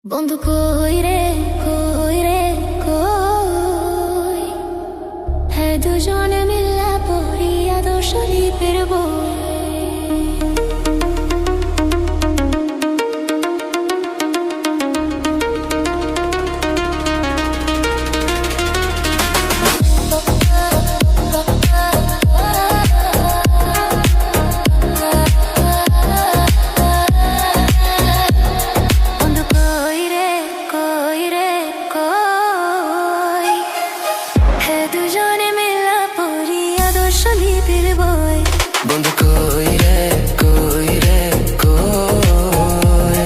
বন্ধু কই রে কই রে কই, হ্যাঁ দুজনে মিল্লা পড়ি আদর্শ লিপির বই। বন্ধু কই রে কই রে কই,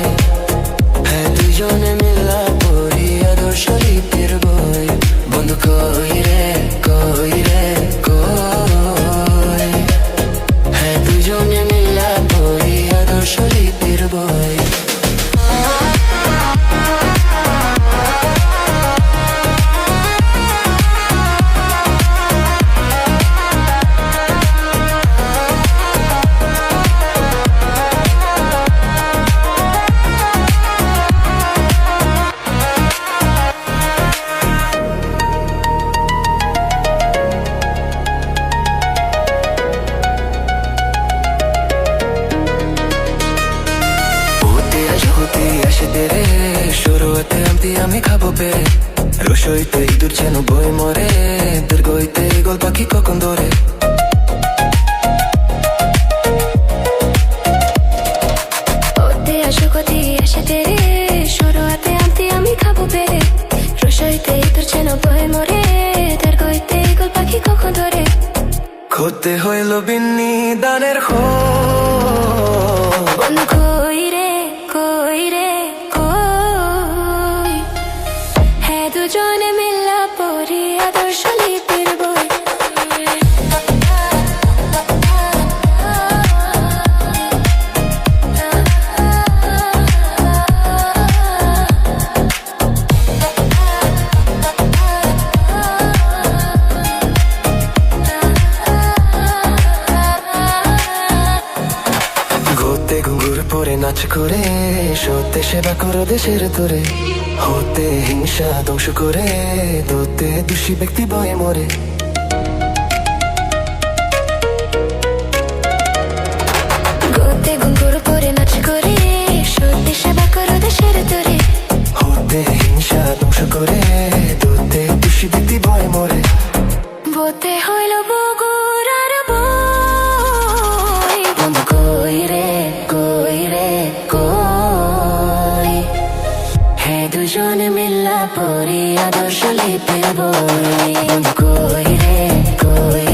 হ্যাঁ দুজনে মিলা পড়ি আদর্শ লিপির বই। বন্ধু কই রে কই রে কই, হ্যাঁ দুজনে মিলা পড়ি আদর্শ লিপির বই। শুরুতে আমি খাবো পে রসইতে ইঁদুর যেন বই মরে, দীর্ঘইতে গোল পাখি কখন ধরে। আমি খাবো পে রসইতে ইঁদুর যেন বই মরে, দীর্ঘইতে গোল পাখি কখন ধরে। খোতে হইল বিন্নি দানের খো, বন্ধু কই রে কই রে কই, হ্যাঁ দুজনে মিল্লা পড়ি আদর্শ লিপির বই। ঘুঙ্গুর পরে নাচ করে, সত্যে সেবা করো দেশের তোরে, হতে হিংসা ধ্বংস করে, দোতে দোষী ব্যক্তি বয়ে মরে। গোতে ঘুঙ্গুর পরে নাচ করে, সত্যে সেবা করো দেশের তোরে, হতে হিংসা ধ্বংস করে, দোতে দোষী ব্যক্তি বয়ে মরে। বোতে হইল বগুর আর বই। বন্ধু কই রে কই রে কই, হ্যাঁ দুজনে মিল্লা পড়ি আদর্শ লিপির বই। বন্ধু কই রে কই